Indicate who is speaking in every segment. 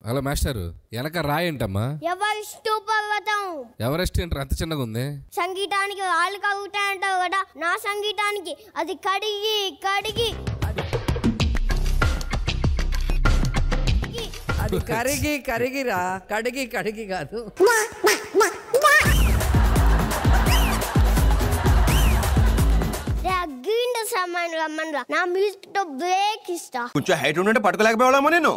Speaker 1: Hello master, వెనక రాయంటమ్మా.
Speaker 2: Everest పర్వతం.
Speaker 1: Everest ఏంటి అంత చిన్నగా ఉంది?
Speaker 2: సంగీతానికి రాళ్ళు కలుగుతాయంటావు కదా, నా సంగీతానికి అది కడిగి కడిగి
Speaker 3: అది కరిగి కరిగిరా, కడిగి కడిగి కాదు.
Speaker 2: నా మ్యూజిక్ తో బ్రేక్ ఇస్తా.
Speaker 4: కొంచెం హైట్ ఉంటే పట్టుకోలేకపోయామో నేను.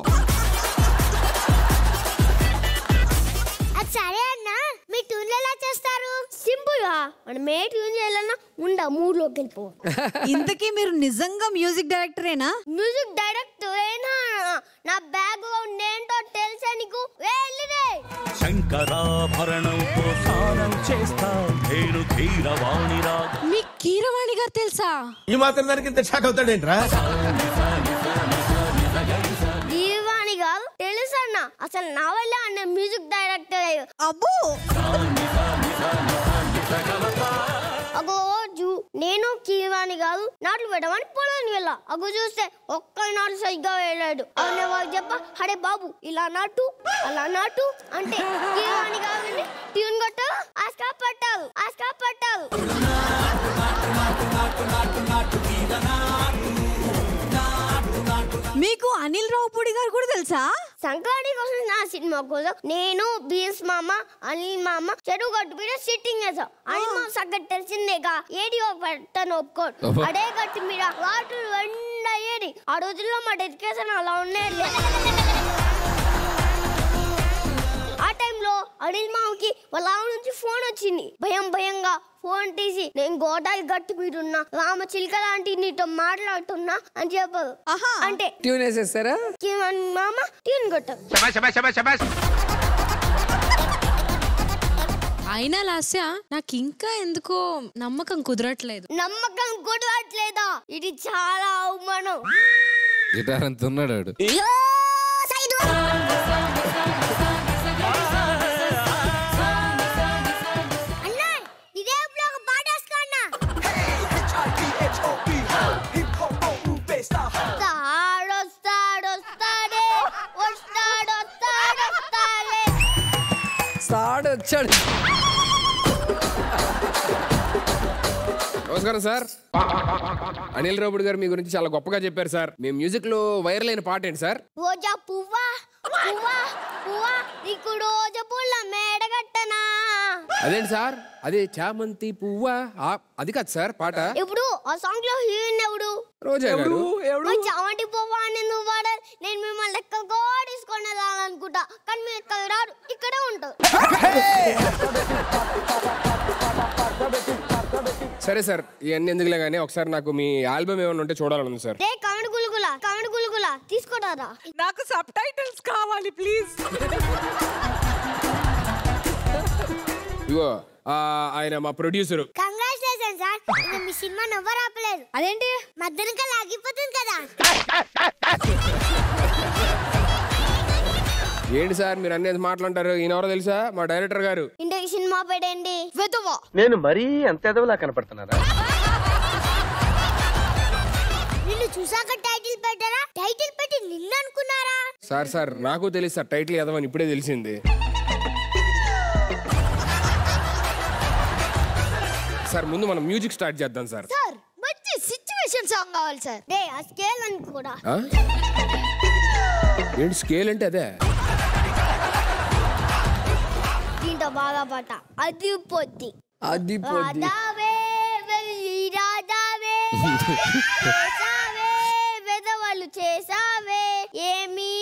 Speaker 2: సరే అన్న, మీ ట్యూన్ ఎలా చేస్తారు? సింపుల్ గా మనం ఏ ట్యూన్ చేయాలన్నా ఉండ మూడ్లోకి వెళ్ళిపో.
Speaker 5: ఇంతకీ మీరు నిజంగా మ్యూజిక్ డైరెక్టరేనా?
Speaker 2: మ్యూజిక్ డైరెక్టరేనా? నా బ్యాక్గ్రౌండ్ ఏంటో తెలుసా నీకు?
Speaker 6: శంకరాభరణంతో స్నానం చేస్తా నేను కీరవాణిరా.
Speaker 5: మీ కీరవాణి గారు తెలుసా?
Speaker 4: ఈ మాత్రం దానికి ఇంత షాక్ అవుతాడేంట్రా?
Speaker 2: కీరవాణి గారు తెలుసన్న, అసలు నా వల్ల అన్న మ్యూజిక్ డైరెక్టర్ అయ్యో.
Speaker 5: అబ్బో,
Speaker 2: అగో నేను కీరవాణి గారు నాట్లు పెట్టమని పొలానికి వెళ్ళా. అగో చూస్తే ఒక్క నాటు సరిగ్గా వెళ్ళాడు. అవునే వాళ్ళు చెప్ప, హరే బాబు ఇలా నాటు అలా నాటు అంటే కీరవాణి గారు ట్యూన్ కొట్టారు, ఆస్కా పట్టారు.
Speaker 5: మీకు అనిల్ రావుపూడి గారు కూడా తెలుసా?
Speaker 2: సంక్రాంతి కోసం నా సినిమా కోసం నేను బిఎస్ మామ అనిల్ మామ చెరువు గట్టు మీద సిట్టింగ్ చేసాం. అనిల్ మామ సగ్గ తెలిసిందేగా, ఏడి ఒక పెట్టను ఒప్పుకోడు. అడే గట్టు మీద వాటర్ అయ్యేది. ఆ రోజుల్లో మా డెడికేషన్ అలా ఉండేది. ఆ టైంలో అనిల్ మామకి వాళ్ళ నుంచి ఫోన్ వచ్చింది. భయంగా ఫోన్ తీసి, నేను గోదావరి గట్టు మీద ఉన్నా, రామచిలుక లాంటి నీతో మాట్లాడుతున్నా అని చెప్పారు. అంటే
Speaker 3: ట్యూన్ వేసేస్తారా?
Speaker 2: మామ ట్యూన్ కొట్టారు.
Speaker 5: అయినా లాస్య నాకు ఇంకా ఎందుకో నమ్మకం కుదరట్లేదు.
Speaker 2: నమ్మకం కుదరట్లేదా? ఇది చాలా అవమానం.
Speaker 1: గిటార్ అంత ఉన్నాడు.
Speaker 3: వచ్చాడు.
Speaker 7: నమస్కారం సార్. అనిల్ రావుపూడి గారు మీ గురించి చాలా గొప్పగా చెప్పారు సార్. మీ మ్యూజిక్ లో వైరల్ అయిన పాట ఏంటి సార్?
Speaker 2: రోజా పువ్వా పువ్వా పువ్వా నీకు రోజా పుల్ల మేడగట్టనా.
Speaker 7: అదేంటి సార్? అదే చామంతి పువ్వా అది కాదు సార్ పాట.
Speaker 2: ఇప్పుడు ఆ సాంగ్ లో హీరోయిన్ ఎవడు?
Speaker 7: రోజా గారు.
Speaker 2: చామంతి పువ్వా అని నువ్వు వాడాలి. నేను మిమ్మల్ని లెక్కగా తీసుకొని వెళ్ళాలనుకుంటా, కానీ మీరు ఇక్కడ రాడు, ఇక్కడే ఉంటారు.
Speaker 7: సరే సార్, ఇవన్నీ ఎందుకులే కానీ ఒకసారి నాకు మీ ఆల్బమ్ ఏమైనా ఉంటే చూడాలని సార్.
Speaker 2: కమడు గులుగులా తీసుకోడారా?
Speaker 5: నాకు సబ్ టైటిల్స్ కావాలి ప్లీజ్.
Speaker 7: ఇగో ఆయన మా ప్రొడ్యూసర్.
Speaker 2: కంగ్రాచులేషన్స్ సార్, మీ సినిమా నవ్వరు ఆపలేదు. అదేంటి మధ్యలో లాగిపోతుంది కదా?
Speaker 7: ఏంటి సార్ మీరు అన్నీ మాట్లాంటారు? ఈయనెవరో తెలుసా? మా డైరెక్టర్ గారు.
Speaker 2: ఇంటికి సినిమా పెట్టండి.
Speaker 4: నేను మరీ అంత ఎదవలా కనపడుతున్నారా?
Speaker 2: నిన్ను చూసాక టైటిల్ పెట్టారా? టైటిల్ పెట్టి నిన్ను అనుకున్నారా?
Speaker 7: సార్ నాకు తెలుసు సార్, టైటిల్ ఎదవని ఇప్పుడే తెలిసింది సార్. ముందు మనం మ్యూజిక్ స్టార్ట్ చేద్దాం సార్.
Speaker 2: సార్ మంచి సిచ్యువేషన్ సాంగ్ కావాలి సార్. ఆ స్కేల్ అని కూడా.
Speaker 7: ఏంటి స్కేల్ అంటే? అదే
Speaker 2: దీంతో బాగా పాట అది పొద్ది రాజావే వెళ్ళి రాజావే వెదవలు చేసావే ఏమి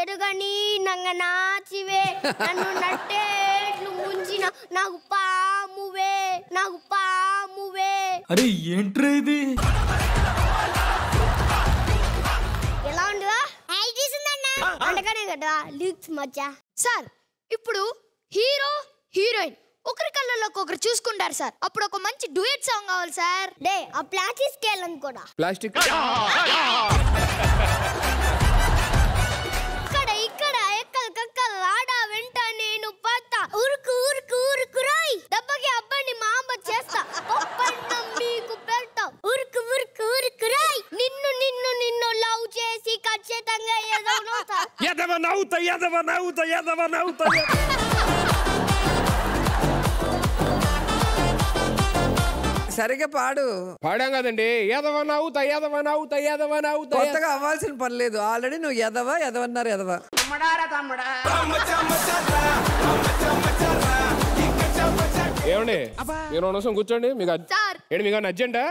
Speaker 2: ఎరుగని నంగనాచివే నన్ను నట్టేట్లు ముంచిన నాకు పామువే.
Speaker 6: అరే ఏంట్రా ఇది?
Speaker 2: ఎలా ఉండదా? అంటగానే కదా లిరిక్స్ మధ్య. సార్ ఇప్పుడు హీరో హీరోయిన్ ఒకరి కళ్ళలోకి ఒకరు చూసుకుంటారు సార్, అప్పుడు ఒక మంచి డ్యూయట్ సాంగ్ కావాలి సార్. ఆ ప్లాస్టిక్ స్కేల్ అని కూడా.
Speaker 7: ప్లాస్టిక్
Speaker 2: ఇక్కడ ఎక్కల రాడా వెంట నేను పత్తా ఊరుకు రాయ్ దెబ్బకి అబ్బాయిని మా అమ్మ చేస్తా ఒప్పందం మీకు పెడతా. ఊరుకు రాయ్ నిన్ను లవ్ చేసి ఖచ్చితంగా ఏదో
Speaker 7: నవ్వుతా ఎదవ నవ్వుతా ఎదవ నవ్వుతా
Speaker 3: సరిగ్గా పాడు.
Speaker 7: పాడాం కదండి. ఎదవ నవ్వుతా ఎదవ నవ్వుతా ఎదవ నవ్వుతా.
Speaker 3: కొత్తగా అవ్వాల్సిన పని లేదు. ఆల్రెడీ నువ్వు ఎదవన్నారు ఎదవ.
Speaker 7: ఏమండి మీరు నిమిషం కూర్చోండి. మీకు ఏంటి మీకు నజ్జండా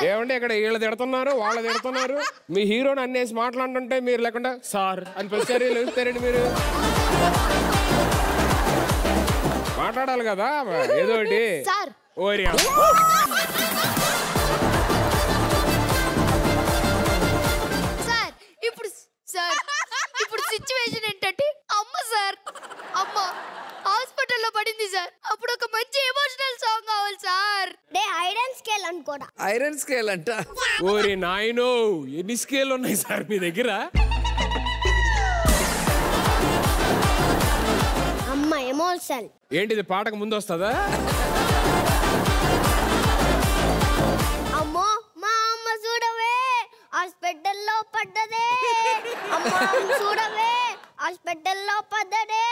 Speaker 7: ఏమండి ఇక్కడ వీళ్ళు తిడుతున్నారు వాళ్ళు తిడుతున్నారు. మీ హీరోని అన్నేసి మాట్లాడుతుంటే మీరు లేకుండా సార్ అని పిలిచారు లేస్తారండి. మీరు మాట్లాడాలి కదా ఏదో ఒకటి. ఓరి
Speaker 2: ఇప్పుడు సిచ్యువేషన్ ఏంటంటే అమ్మ హాస్పిటల్లో పడింది సార్. అప్పుడు ఒక మంచి ఎమోషనల్ సాంగ్ కావాలి సార్. ఐరన్ స్కేల్ అనుకోడా.
Speaker 3: ఐరన్ స్కేల్ అంట.
Speaker 7: ఓరి నాయనో ఎన్ని స్కేల్ ఉన్నాయి సార్ మీ దగ్గర?
Speaker 2: అమ్మ ఎమోషన్
Speaker 7: ఏంటిది పాటకు ముందు వస్తుందా?
Speaker 2: అమ్మో మా అమ్మ చూడవే హాస్పిటల్లో పడ్డదే. అమ్మ చూడవే హాస్పిటల్లో పడ్డదే.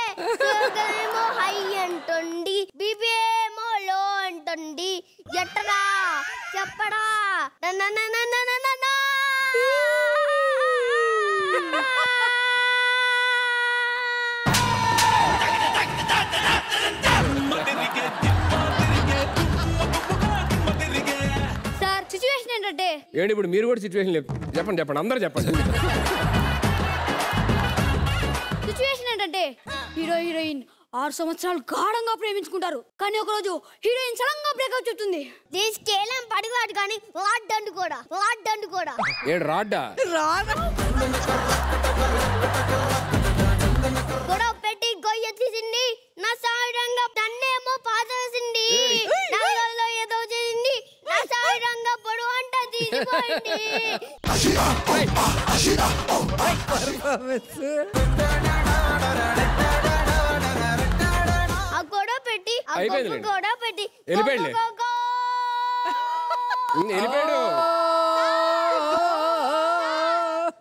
Speaker 2: ఏమో హై అంటుంది, బీపీ ఏమో లో అంటుంది. ఎట్టరా చెప్పడా? సార్ సిచ్యువేషన్ ఏంటంటే
Speaker 7: ఏంటి ఇప్పుడు మీరు కూడా సిచ్యువేషన్ చెప్పండి అందరూ చెప్పండి.
Speaker 2: సిచ్యువేషన్ ఏంటంటే హీరో హీరోయిన్ 6 సంవత్సరాలు గాఢంగా ప్రేమించుకుంటారు. కానీ ఒకరోజు హీరోయిన్ సడన్గా బ్రేకప్ చెప్తుంది. దీని స్కేల్ ఏం పడిగాడు కానీ వాడ్డండు కూడా
Speaker 7: ఏంటి రాడ్డా
Speaker 2: గొడవ పెట్టి గొయ్య తీసింది. నా సాయిరంగా తన్నేమో పాదేసింది. నగరంలో ఏదో చేసింది. నా సాయిరంగా పొడవు అంట తీసిపోయింది. గొడవ పెట్టి
Speaker 7: వెళ్ళిపోయాడు.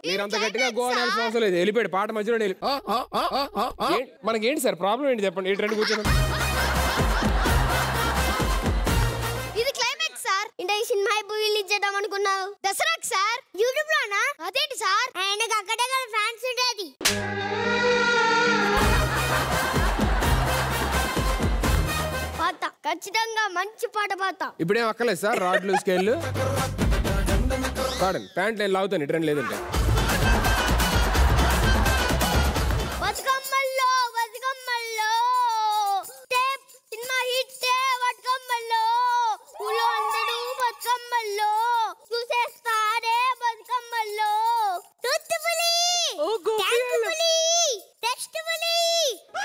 Speaker 7: మీరంత గట్టిగా గోవాల్సిన అవసరం లేదు. వెళ్ళిపోయాడు పాట మధ్యలో. మనకేంటి సార్ ప్రాబ్లం ఏంటి చెప్పండి. ఏంటి రండి కూర్చోండి.
Speaker 2: ఇది క్లైమాక్స్ సార్. ఇంత ఈ సినిమా రిలీజ్ చేద్దాం అనుకున్నావు దసరాకి సార్. యూట్యూబ్ లోనా? అదేంటి సార్? ఆయనకు అక్కడే కదా ఫ్యాన్స్ ఉండేది. పాత ఖచ్చితంగా మంచి పాట పాత.
Speaker 7: ఇప్పుడేం అక్కలేదు సార్ రాడ్లు స్కేల్ పాడండి. ప్యాంట్ నేను లాగుతాను ఇటు రండి లేదంటే.
Speaker 2: బతుకమ్మల్లో సినిమా హిట్ బతుకమ్మల్లో ఊళ్ళో అందరూ బతుకమ్మల్లో చూసేస్తారే బతుకమ్మల్లో. తూత్తుపులి ట్యాంకుపులి టెస్టుపులి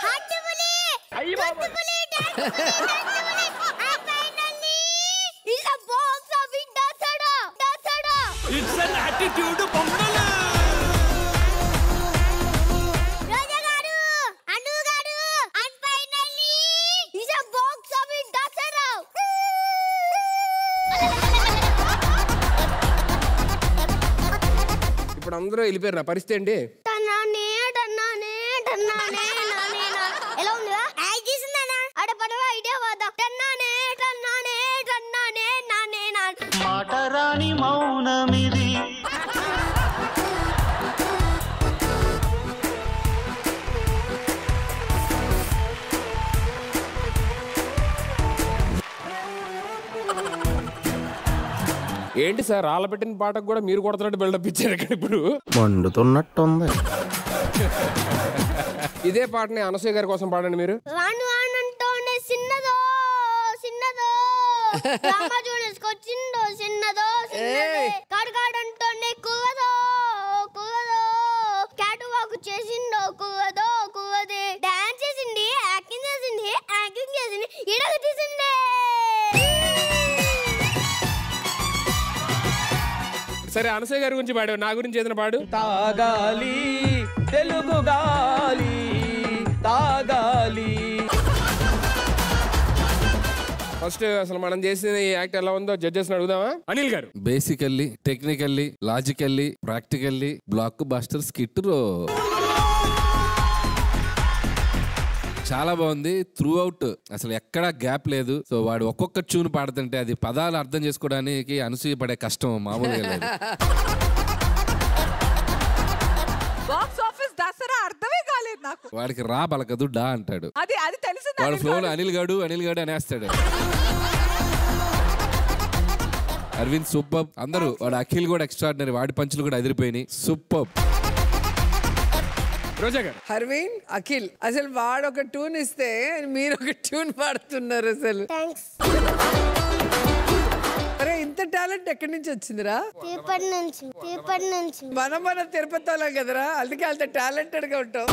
Speaker 2: హార్టుపులి తూత్తుపులి ట్యాంకుపులి finally is a box of Dasara.
Speaker 6: It's an attitude Pongal.
Speaker 7: ఇప్పుడు అందరూ వెళ్ళిపోయారు. నా పరిస్థితి ఏంటి?
Speaker 2: ఎలా ఉందా? అడ పడవ ఐడియా వాదా.
Speaker 6: మాటరాని మౌనమిది.
Speaker 7: ఏంటి సార్ ఆల పెట్టిన పాటకు కూడా మీరు కొడుతున్నట్టు బిల్డప్ ఇచ్చారు ఇక్కడ. ఇప్పుడు
Speaker 4: మండుతున్నట్టుంది.
Speaker 7: ఇదే పాటని అనసూయ గారి కోసం పాడండి మీరు.
Speaker 2: రాను ఆనంటోనే చిన్నదో చిన్నదో కాడుకాడంటోనే కువదో క్యాటు వాకు చేసిందో కువదే. డాన్స్ చేసింది, యాక్టింగ్ చేసింది ఇడగ తీసింది.
Speaker 7: సరే అనసూయ గారి గురించి పాడు. నా గురించి ఏదైనా పాడు.
Speaker 6: తాగాలి తెలుగు గాలి తాగాలి.
Speaker 7: ఫస్ట్ అసలు మనం చేసిన ఈ యాక్ట్ ఎలా ఉందో జడ్జెస్ అడుగుదామా? అనిల్ గారు.
Speaker 1: Basically, technically, logically, practically block buster skit చాలా బాగుంది. త్రూ అవుట్ అసలు ఎక్కడా గ్యాప్ లేదు. సో వాడు ఒక్కొక్క ట్యూన్ పాడుతుంటే అది పదాలు అర్థం చేసుకోవడానికి అనసూయ పడే కష్టం మామూలుగా లేదు.
Speaker 8: బాక్స్ ఆఫీస్ దసరా అర్థమే కాలేదు నాకు.
Speaker 1: వాడికి రా బలకదు డా అంటాడు.
Speaker 8: అది తెలిసింది.
Speaker 1: వాడు ఫ్లోలో అనిల్ గాడు అనేస్తాడు. అరవింద్ సూపర్. అందరూ వాడు అఖిల్ కూడా ఎక్స్ట్రాడినరీ. వాడి పంచులు కూడా అదిరిపోయినాయి. సూపర్.
Speaker 7: రోజా గారు.
Speaker 3: అరవింద్, అఖిల్, అసలు వాడు ఒక ట్యూన్ ఇస్తే మీరు ఒక ట్యూన్ పాడుతున్నారు అసలు.
Speaker 2: థ్యాంక్స్.
Speaker 3: అరే ఇంత టాలెంట్ ఎక్కడి నుంచి వచ్చిందిరా?
Speaker 2: తిరుపతి నుంచి.
Speaker 3: మన తిరుపతిలో కదరా, అందుకే అంత టాలెంటెడ్ గా ఉంటాం.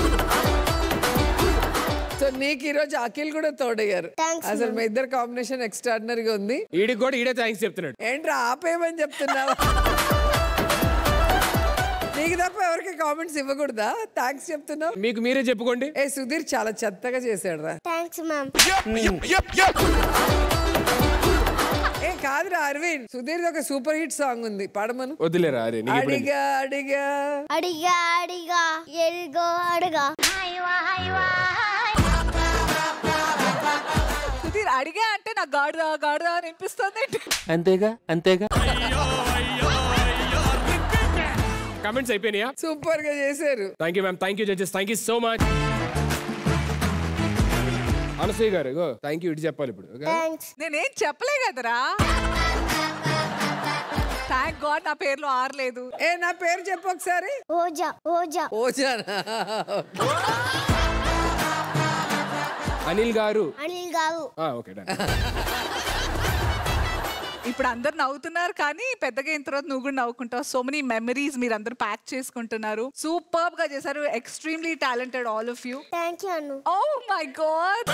Speaker 3: సో నీకు ఈ రోజు అఖిల్ కూడా తోడయ్యారు. అసలు మీ ఇద్దరు కాంబినేషన్ ఎక్స్ట్రాడినరీగా ఉంది.
Speaker 7: ఈడికి కూడా ఈడే థ్యాంక్స్ చెప్తున్నాడు.
Speaker 3: ఏంట్రా ఆపేయమని చెప్తున్నావా? నీకు తప్ప ఎవరికి కామెంట్స్ ఇవ్వకూడదా? థ్యాంక్స్ చెప్తున్నావు.
Speaker 7: మీకు మీరే చెప్పుకోండి.
Speaker 3: ఏ సుధీర్ చాలా చెత్తగా చేశాడు రా.
Speaker 2: Thanks ma'am.
Speaker 3: ఏ కాదురా అరవింద్, సుధీర్ ఒక సూపర్ హిట్ సాంగ్ ఉంది, పాడమను.
Speaker 7: వదిలేరా అరే.
Speaker 3: అడిగా
Speaker 2: ఎల్గో అడగా.
Speaker 8: సుధీర్ అడిగా అంటే నాకు గాడుదా అని అనిపిస్తుంది.
Speaker 6: అంతేగా
Speaker 7: కమెంట్స్ అయిపోయినాయా?
Speaker 3: సూపర్ గా చేశారు.
Speaker 7: Thank you ma'am. Thank you judges. Thank you so much. Anasuya గారు థ్యాంక్ యూ. ఇటు చెప్పాలి ఇప్పుడు.
Speaker 8: నేనేం చెప్పలే కదరా. థ్యాంక్ గాడ్ నా పేర్లో ఆరలేదు.
Speaker 3: ఏ నా పేరు చెప్పు ఒకసారి.
Speaker 2: ఓజానా.
Speaker 7: అనిల్ గారు. Okay done.
Speaker 8: ఇప్పుడు అందరు నవ్వుతున్నారు కానీ పెద్దగా అయిన తర్వాత నువ్వు కూడా నవ్వుకుంటావు. సో మెనీ మెమరీస్ మీరు అందరు ప్యాక్ చేసుకుంటున్నారు. సూపర్ గా చేశారు. Extremely talented all of you.
Speaker 2: Thank you Anu.
Speaker 8: Oh my God.